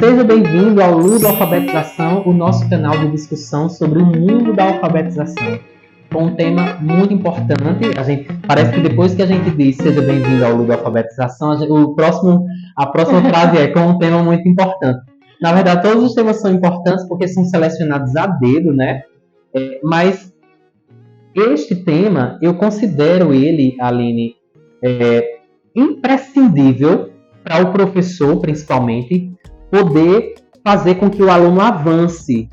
Seja bem-vindo ao Ludo Alfabetização, o nosso canal de discussão sobre o mundo da alfabetização. Com um tema muito importante, parece que depois que a gente diz seja bem-vindo ao Ludo Alfabetização, a próxima frase é com um tema muito importante. Na verdade, todos os temas são importantes porque são selecionados a dedo, né? Mas este tema, eu considero ele, Aline, imprescindível para o professor, principalmente, poder fazer com que o aluno avance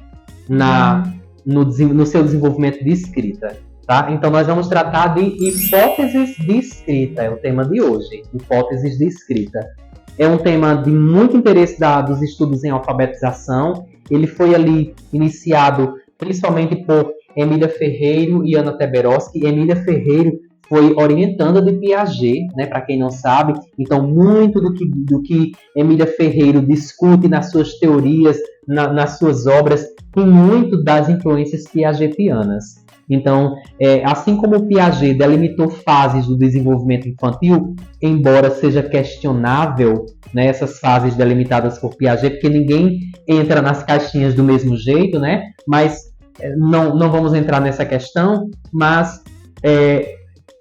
no seu desenvolvimento de escrita. Tá? Então, nós vamos tratar de hipóteses de escrita, é o tema de hoje, hipóteses de escrita. É um tema de muito interesse dos estudos em alfabetização. Ele foi ali iniciado principalmente por Emília Ferreiro e Ana Teberoski. Emília Ferreiro foi orientanda de Piaget, né, para quem não sabe. Então, muito do que Emília Ferreiro discute nas suas teorias, nas suas obras, tem muito das influências piagetianas. Então, assim como Piaget delimitou fases do desenvolvimento infantil, embora seja questionável, né, essas fases delimitadas por Piaget, porque ninguém entra nas caixinhas do mesmo jeito, né? Mas não vamos entrar nessa questão, mas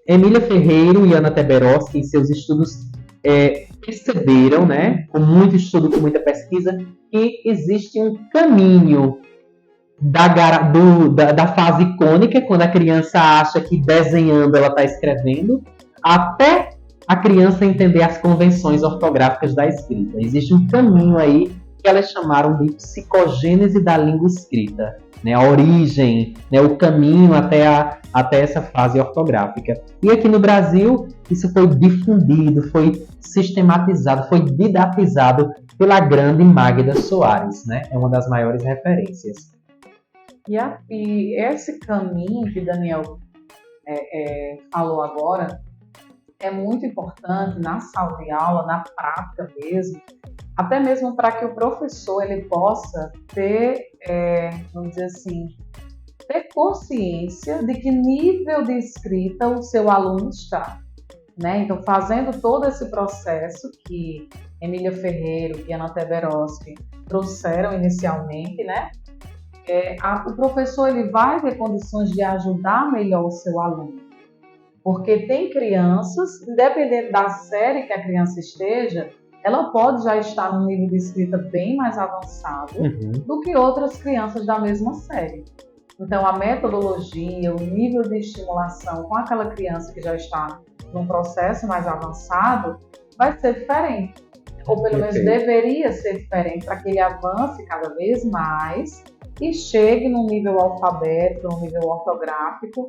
Emília Ferreiro e Ana Teberoski, em seus estudos, perceberam, né, com muito estudo, com muita pesquisa, que existe um caminho da fase icônica, quando a criança acha que desenhando ela está escrevendo, até a criança entender as convenções ortográficas da escrita. Existe um caminho aí que elas chamaram de psicogênese da língua escrita, né? A origem, né? O caminho até essa fase ortográfica. E aqui no Brasil, isso foi difundido, foi sistematizado, foi didatizado pela grande Magda Soares, né? É uma das maiores referências. E esse caminho que Daniel falou agora é muito importante na sala de aula, na prática mesmo, até mesmo para que o professor ele possa ter, vamos dizer assim, ter consciência de que nível de escrita o seu aluno está, né? Então, fazendo todo esse processo que Emília Ferreiro e Ana Teberoski trouxeram inicialmente, né? O professor ele vai ter condições de ajudar melhor o seu aluno. Porque tem crianças, independente da série que a criança esteja, ela pode já estar num nível de escrita bem mais avançado do que outras crianças da mesma série. Então, a metodologia, o nível de estimulação com aquela criança que já está num processo mais avançado vai ser diferente. Ou pelo menos deveria ser diferente para que ele avance cada vez mais e chegue num nível alfabético, num nível ortográfico,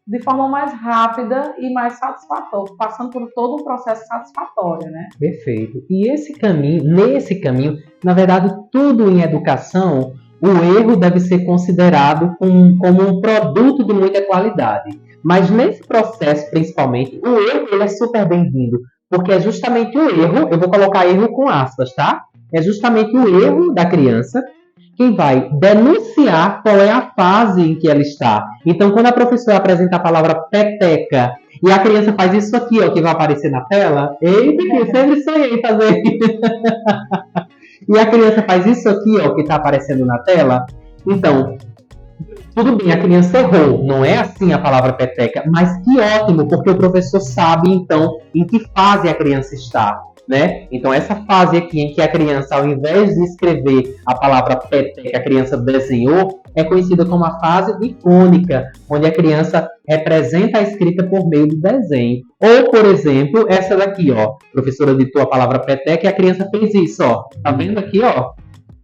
de forma mais rápida e mais satisfatória, passando por todo um processo satisfatório, né? Perfeito. E nesse caminho, na verdade, tudo em educação, o erro deve ser considerado como um produto de muita qualidade. Mas nesse processo, principalmente, o erro ele é super bem-vindo, porque é justamente o erro, eu vou colocar erro com aspas, tá? É justamente o erro da criança quem vai denunciar qual é a fase em que ela está. Então, quando a professora apresenta a palavra peteca e a criança faz isso aqui, ó, que vai aparecer na tela, eita, que eu sempre sonhei fazer. E a criança faz isso aqui, ó, que está aparecendo na tela. Então, tudo bem, a criança errou, não é assim a palavra peteca, mas que ótimo, porque o professor sabe, então, em que fase a criança está. Né? Então, essa fase aqui em que a criança, ao invés de escrever a palavra peteca, a criança desenhou, é conhecida como a fase icônica, onde a criança representa a escrita por meio do desenho. Ou, por exemplo, essa daqui, ó. A professora ditou a palavra peteca e a criança fez isso, ó. Tá vendo aqui, ó?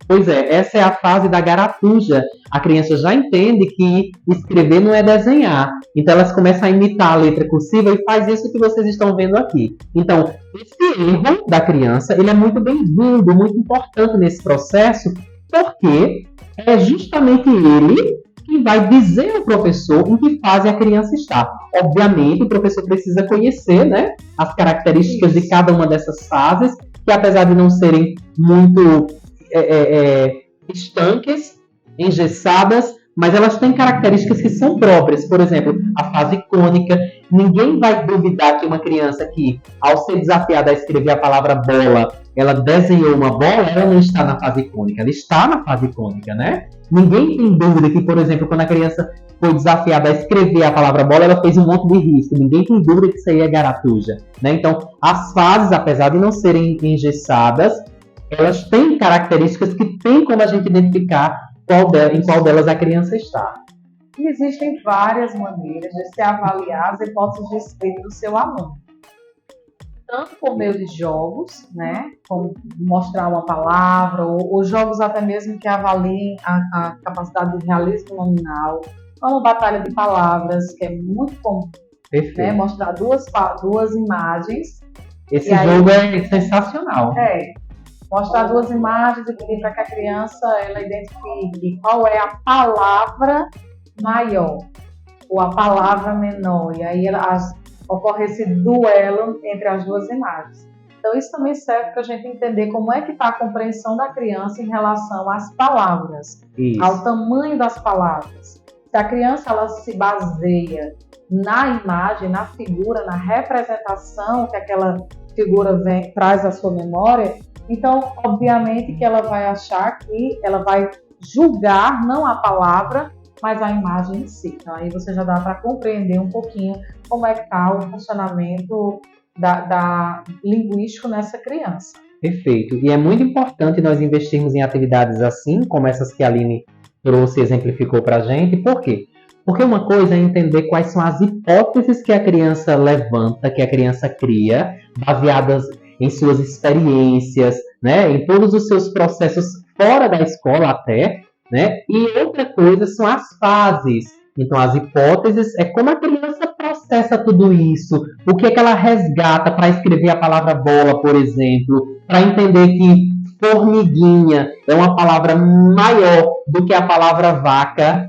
Pois é, essa é a fase da garatuja. A criança já entende que escrever não é desenhar. Então, elas começam a imitar a letra cursiva e faz isso que vocês estão vendo aqui. Então, esse erro da criança, ele é muito bem-vindo, muito importante nesse processo, porque é justamente ele que vai dizer ao professor em que fase a criança está. Obviamente, o professor precisa conhecer, né, as características de cada uma dessas fases, que apesar de não serem muito estanques, engessadas, mas elas têm características que são próprias. Por exemplo, a fase icônica. Ninguém vai duvidar que uma criança que, ao ser desafiada a escrever a palavra bola, ela desenhou uma bola, ela não está na fase icônica, ela está na fase icônica, né? Ninguém tem dúvida que, por exemplo, quando a criança foi desafiada a escrever a palavra bola, ela fez um monte de risco. Ninguém tem dúvida que isso aí é garatuja, né? Então, as fases, apesar de não serem engessadas, elas têm características que tem como a gente identificar em qual delas a criança está. E existem várias maneiras de se avaliar as hipóteses de escrita do seu aluno. Tanto por meio de jogos, né, como mostrar uma palavra, ou jogos até mesmo que avaliem a capacidade de realismo nominal, como batalha de palavras, que é muito comum, né, mostrar duas imagens. Esse jogo é sensacional. Mostrar duas imagens e pedir para que a criança ela identifique qual é a palavra maior ou a palavra menor. E aí ocorre esse duelo entre as duas imagens. Então isso também serve para a gente entender como é que está a compreensão da criança em relação às palavras, ao tamanho das palavras. Se a criança ela se baseia na imagem, na figura, na representação que aquela figura traz à sua memória, então, obviamente que ela vai achar que ela vai julgar não a palavra, mas a imagem em si. Então, aí você já dá para compreender um pouquinho como é que está o funcionamento da linguístico nessa criança. Perfeito. E é muito importante nós investirmos em atividades assim, como essas que a Aline trouxe e exemplificou para a gente. Por quê? Porque uma coisa é entender quais são as hipóteses que a criança levanta, que a criança cria, baseadas em suas experiências, né, em todos os seus processos fora da escola até, né, e outra coisa são as fases. Então, as hipóteses é como a criança processa tudo isso, o que é que ela resgata para escrever a palavra bola, por exemplo, para entender que formiguinha é uma palavra maior do que a palavra vaca,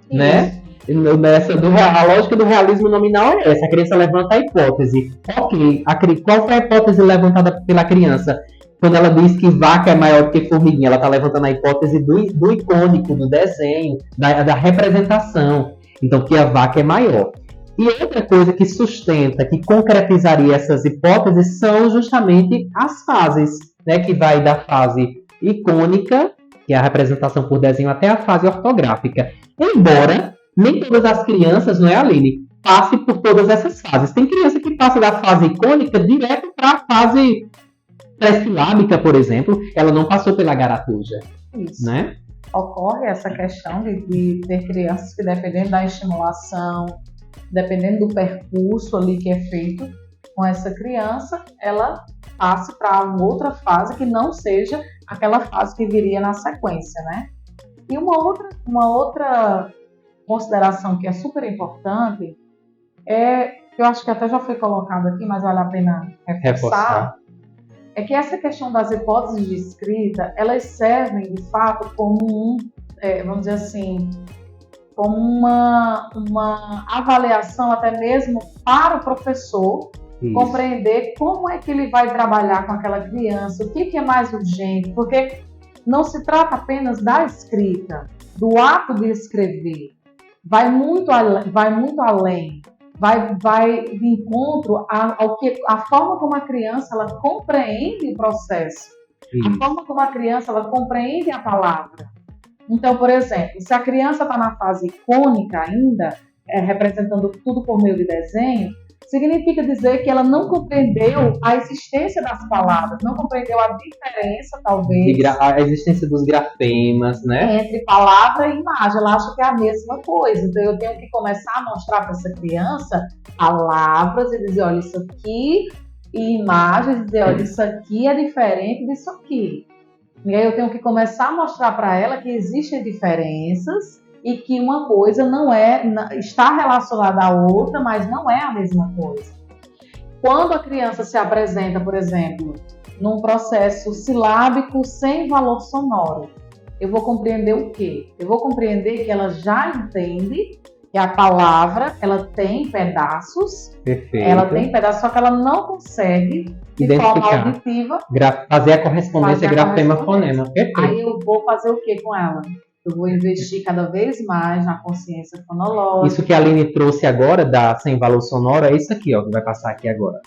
né? A lógica do realismo nominal é essa. A criança levanta a hipótese. Ok, qual foi a hipótese levantada pela criança? Quando ela diz que vaca é maior do que formiguinha, ela está levantando a hipótese do icônico, do desenho, da representação. Então, que a vaca é maior. E outra coisa que sustenta, que concretizaria essas hipóteses são justamente as fases, né? Que vai da fase icônica, que é a representação por desenho, até a fase ortográfica. Embora nem todas as crianças, não é, Aline, passe por todas essas fases. Tem criança que passa da fase icônica direto para a fase pré-silábica, por exemplo. Ela não passou pela garatuja. Isso. Né? Ocorre essa questão de ter crianças que, dependendo da estimulação, dependendo do percurso ali que é feito com essa criança, ela passe para uma outra fase que não seja aquela fase que viria na sequência, né? E uma outra consideração que é super importante eu acho que até já foi colocado aqui, mas vale a pena reforçar, é que essa questão das hipóteses de escrita, elas servem de fato como vamos dizer assim, como uma avaliação até mesmo para o professor. Isso. Compreender como é que ele vai trabalhar com aquela criança, o que é mais urgente, porque não se trata apenas da escrita, do ato de escrever. Vai muito além, vai de encontro à forma como a criança ela compreende o processo, a forma como a criança ela compreende a palavra. Então, por exemplo, se a criança está na fase icônica ainda, representando tudo por meio de desenho, significa dizer que ela não compreendeu a existência das palavras, não compreendeu a diferença, talvez, a existência dos grafemas, né? Entre palavra e imagem. Ela acha que é a mesma coisa. Então, eu tenho que começar a mostrar para essa criança palavras e dizer, olha, isso aqui, e imagens, e dizer, olha, isso aqui é diferente disso aqui. E aí eu tenho que começar a mostrar para ela que existem diferenças e que uma coisa está relacionada à outra, mas não é a mesma coisa. Quando a criança se apresenta, por exemplo, num processo silábico sem valor sonoro, eu vou compreender o quê? Eu vou compreender que ela já entende que a palavra ela tem pedaços. Perfeito. Ela tem pedaços, só que ela não consegue, de forma auditiva, fazer a correspondência grafema-fonema. Aí eu vou fazer o quê com ela? Eu vou investir cada vez mais na consciência fonológica. Isso que a Aline trouxe agora, da sem valor sonoro, é isso aqui, ó, que vai passar aqui agora.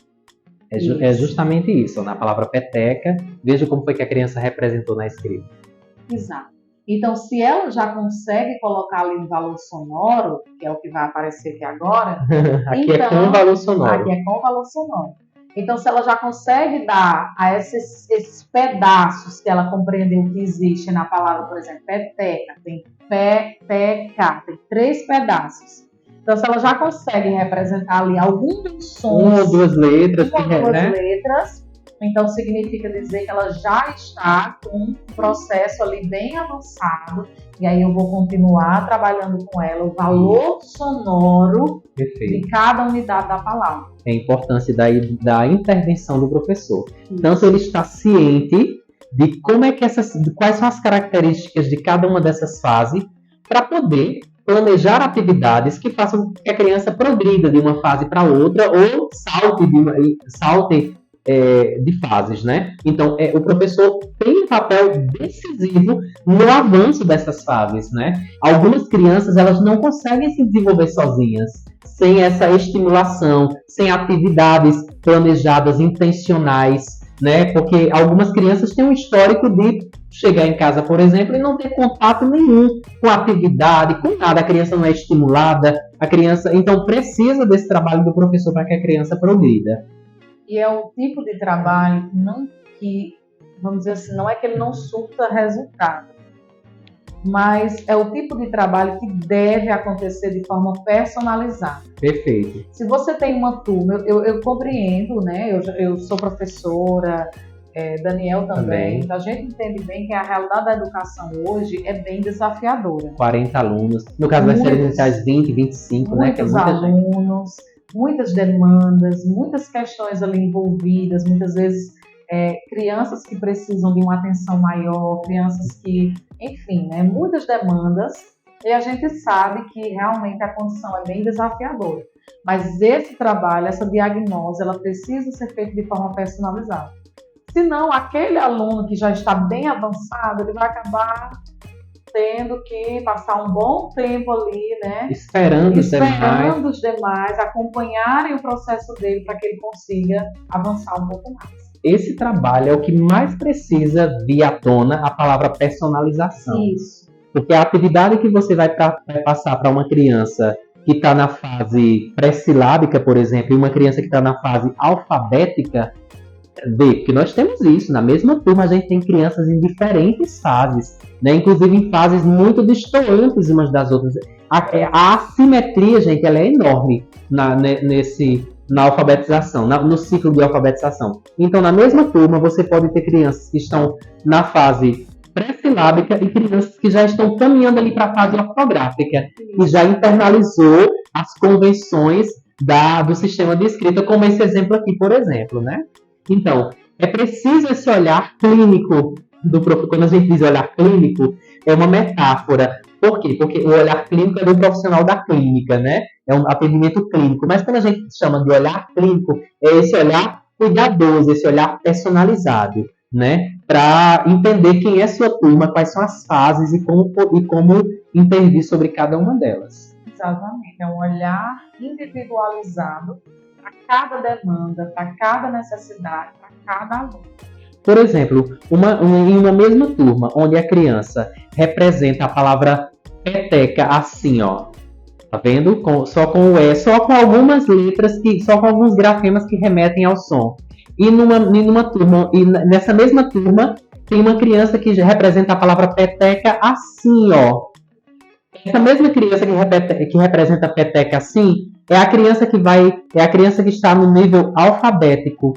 É justamente isso, ó, na palavra peteca. Veja como foi que a criança representou na escrita. Exato. Então, se ela já consegue colocar ali um valor sonoro, que é o que vai aparecer aqui agora... Aqui é com valor sonoro. Aqui é com valor sonoro. Então, se ela já consegue dar a esses pedaços que ela compreendeu que existe na palavra, por exemplo, peteca, tem peteca, tem 3 pedaços. Então, se ela já consegue representar ali alguns sons... Uma ou duas letras. letras, então significa dizer que ela já está com um processo ali bem avançado. E aí eu vou continuar trabalhando com ela o valor sonoro de cada unidade da palavra. É a importância da intervenção do professor. Tanto ele está ciente de como é que quais são as características de cada uma dessas fases para poder planejar atividades que façam que a criança progrida de uma fase para outra ou salte de fases, né? Então, o professor tem um papel decisivo no avanço dessas fases, né? Algumas crianças, elas não conseguem se desenvolver sozinhas, sem essa estimulação, sem atividades planejadas, intencionais, né? Porque algumas crianças têm um histórico de chegar em casa, por exemplo, e não ter contato nenhum com a atividade, com nada. A criança não é estimulada, então precisa desse trabalho do professor para que a criança progrida. E é o tipo de trabalho vamos dizer assim, não é que ele não surta resultado, mas é o tipo de trabalho que deve acontecer de forma personalizada. Perfeito. Se você tem uma turma, eu compreendo, né? Eu sou professora, Daniel também. Então a gente entende bem que a realidade da educação hoje é bem desafiadora. 40 alunos, no caso vai ser iniciais 20, 25, né? Que é muita alunos, muitas demandas, muitas questões ali envolvidas, muitas vezes crianças que precisam de uma atenção maior, crianças que, enfim, né, muitas demandas, e a gente sabe que realmente a condição é bem desafiadora. Mas esse trabalho, essa diagnose, ela precisa ser feita de forma personalizada. Senão, aquele aluno que já está bem avançado, ele vai acabar tendo que passar um bom tempo ali, né? Esperando os demais acompanharem o processo dele para que ele consiga avançar um pouco mais. Esse trabalho é o que mais precisa vir à tona a palavra personalização. Isso. Porque a atividade que você vai passar para uma criança que está na fase pré-silábica, por exemplo, e uma criança que está na fase alfabética, porque nós temos isso, na mesma turma a gente tem crianças em diferentes fases, né? Inclusive em fases muito distantes umas das outras. A assimetria, gente, ela é enorme na alfabetização, no ciclo de alfabetização. Então, na mesma turma, você pode ter crianças que estão na fase pré-silábica e crianças que já estão caminhando ali para a fase ortográfica e já internalizou as convenções do sistema de escrita, como esse exemplo aqui, por exemplo, né? Então, é preciso esse olhar clínico do professor. Quando a gente diz olhar clínico, é uma metáfora. Por quê? Porque o olhar clínico é do profissional da clínica, né? É um atendimento clínico. Mas quando a gente chama de olhar clínico, é esse olhar cuidadoso, esse olhar personalizado, né? Para entender quem é sua turma, quais são as fases e como intervir sobre cada uma delas. Exatamente. É um olhar individualizado para cada demanda, para cada necessidade, para cada aluno. Por exemplo, em uma mesma turma, onde a criança representa a palavra peteca assim, ó. Tá vendo? Só com o E, só com algumas letras, só com alguns grafemas que remetem ao som. E numa turma, e nessa mesma turma, tem uma criança que representa a palavra peteca assim, ó. Essa mesma criança que representa a peteca assim, é a criança que está no nível alfabético.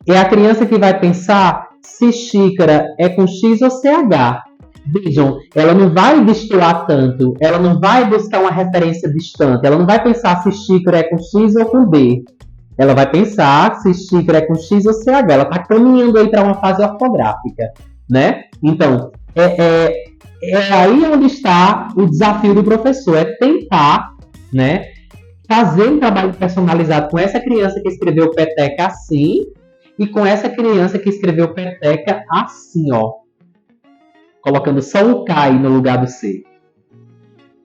É a criança que vai pensar se xícara é com X ou CH. Vejam, ela não vai destoar tanto, ela não vai buscar uma referência distante, ela não vai pensar se xícara é com X ou com B. Ela vai pensar se xícara é com X ou CH. Ela está caminhando aí para uma fase ortográfica, né? Então, é aí onde está o desafio do professor, é tentar, né, fazer um trabalho personalizado com essa criança que escreveu peteca assim e com essa criança que escreveu peteca assim, ó. colocando só o K aí no lugar do C.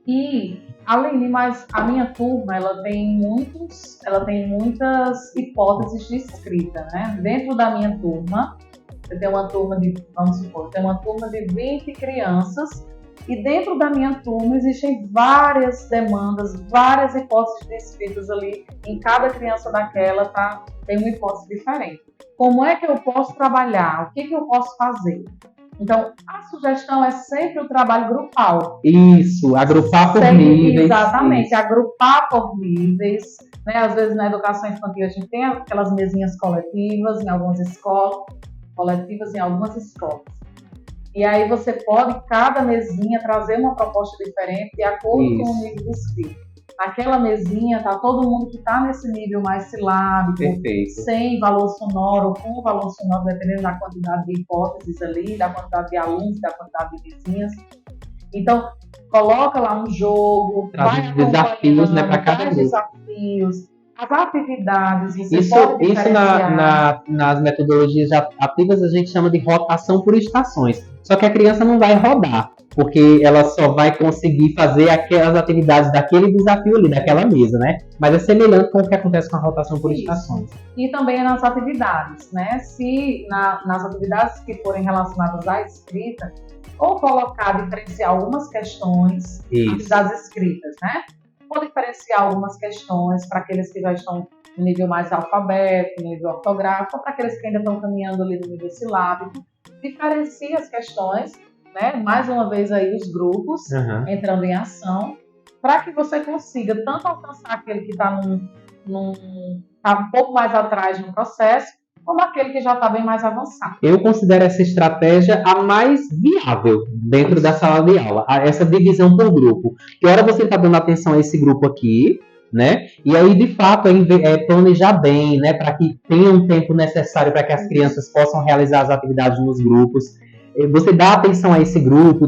E, Aline, mas a minha turma, ela tem muitas hipóteses de escrita, né? Dentro da minha turma, eu tenho uma turma de, vamos supor, eu tenho uma turma de 20 crianças, e dentro da minha turma existem várias demandas, várias hipóteses de escritas ali. Em cada criança daquela tem uma hipótese diferente. Como é que eu posso trabalhar? O que eu posso fazer? Então, a sugestão é sempre o trabalho grupal. Isso, agrupar por níveis. Exatamente, isso. agrupar por níveis. Né? Às vezes, na educação infantil, a gente tem aquelas mesinhas coletivas em algumas escolas. E aí você pode, cada mesinha, trazer uma proposta diferente de acordo com o nível de escrita. Naquela mesinha está todo mundo que está nesse nível mais silábico, Perfeito. sem valor sonoro, com valor sonoro, dependendo da quantidade de hipóteses ali, da quantidade de alunos, da quantidade de vizinhas. Então, coloca lá um jogo, traz desafios, né, para cada grupo. Desafios, as atividades, isso nas metodologias ativas a gente chama de rotação por estações. Só que a criança não vai rodar, porque ela só vai conseguir fazer aquelas atividades daquele desafio ali, daquela mesa, né? Mas é semelhante com o que acontece com a rotação por estações. E também nas atividades, né? Se nas atividades que forem relacionadas à escrita, ou colocar, diferenciar algumas questões, atividades escritas, né? Ou diferenciar algumas questões para aqueles que já estão no nível mais alfabeto, no nível ortográfico, ou para aqueles que ainda estão caminhando ali no nível silábico. Diferencia as questões, né? Mais uma vez aí os grupos entrando em ação, para que você consiga tanto alcançar aquele que está um pouco mais atrás no processo, como aquele que já está bem mais avançado. Eu considero essa estratégia a mais viável dentro da sala de aula, essa divisão por grupo. Que hora você está dando atenção a esse grupo aqui, né? E aí, de fato, planejar bem, né? Para que tenha um tempo necessário para que as crianças possam realizar as atividades nos grupos. Você dá atenção a esse grupo,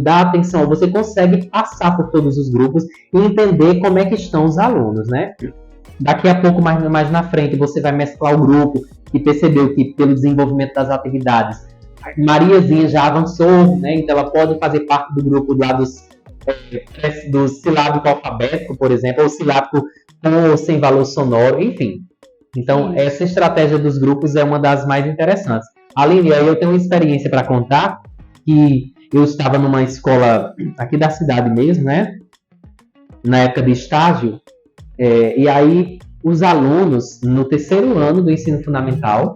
você consegue passar por todos os grupos e entender como é que estão os alunos, né? Daqui a pouco, mais na frente, você vai mesclar o grupo e percebeu que, pelo desenvolvimento das atividades, Mariazinha já avançou, né? Então ela pode fazer parte do grupo lá do silábico alfabético, por exemplo, ou silábico com ou sem valor sonoro, enfim. Então, essa estratégia dos grupos é uma das mais interessantes. Aline, aí eu tenho uma experiência para contar, que eu estava numa escola aqui da cidade mesmo, né? Na época de estágio, e aí os alunos no terceiro ano do ensino fundamental,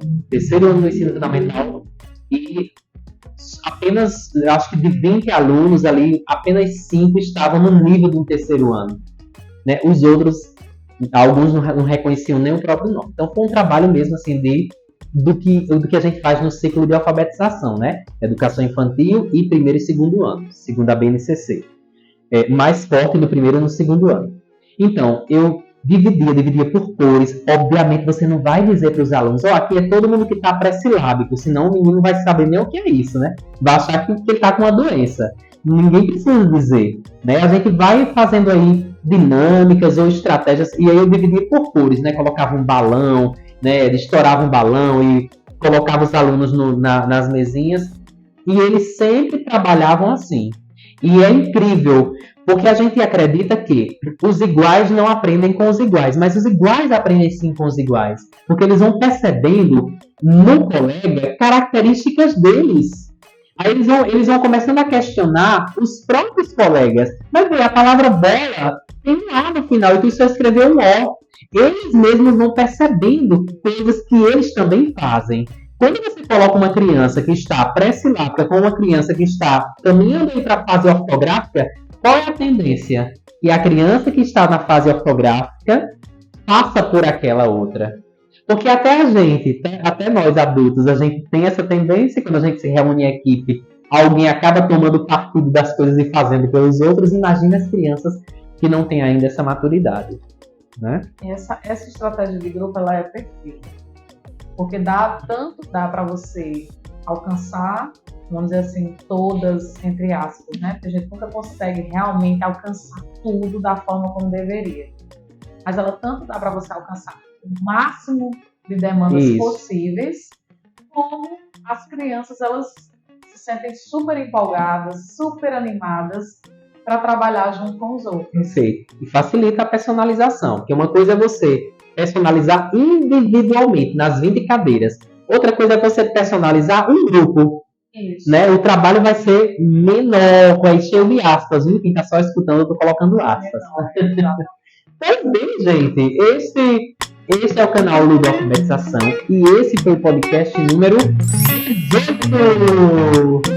e apenas, acho que de 20 alunos ali, apenas 5 estavam no nível do terceiro ano, né? Os outros, alguns não reconheciam nem o próprio nome. Então foi um trabalho mesmo assim do que a gente faz no ciclo de alfabetização, né? Educação infantil e primeiro e segundo ano, segundo a BNCC. Mais forte no primeiro e no segundo ano. Então, eu dividia por cores. Obviamente, você não vai dizer para os alunos, aqui é todo mundo que está pré-silábico, senão o menino vai saber nem o que é isso, né? Vai achar que ele está com uma doença. Ninguém precisa dizer, né? A gente vai fazendo aí dinâmicas ou estratégias, e aí eu dividia por cores, né? Colocava um balão, né? Estourava um balão e colocava os alunos nas mesinhas, e eles sempre trabalhavam assim. E é incrível, porque a gente acredita que os iguais não aprendem com os iguais, mas os iguais aprendem sim com os iguais, porque eles vão percebendo no colega características deles. Aí eles vão começando a questionar os próprios colegas. Mas a palavra bola tem um A no final, e tu só escreveu um O. Eles mesmos vão percebendo coisas que eles também fazem. Quando você coloca uma criança que está pré-silábica com uma criança que está caminhando para a fase ortográfica, qual é a tendência? Que a criança que está na fase ortográfica passa por aquela outra. Porque até a gente, até nós adultos, a gente tem essa tendência, quando a gente se reúne em equipe, alguém acaba tomando partido das coisas e fazendo pelos outros. Imagina as crianças que não têm ainda essa maturidade, né? Essa estratégia de grupo, ela é perfeita. Porque dá para você alcançar, vamos dizer assim, todas, entre aspas, né? Porque a gente nunca consegue realmente alcançar tudo da forma como deveria. Mas ela tanto dá para você alcançar o máximo de demandas possíveis, como as crianças, elas se sentem super empolgadas, super animadas para trabalhar junto com os outros. Perfeito. E facilita a personalização, porque uma coisa é você personalizar individualmente nas 20 cadeiras. Outra coisa é você personalizar um grupo. Isso. Né? O trabalho vai ser menor, vai cheio de aspas, viu? Quem está só escutando, eu estou colocando aspas. Pois bem, gente, esse é o canal Ludoalfabetização e esse foi o podcast número 18.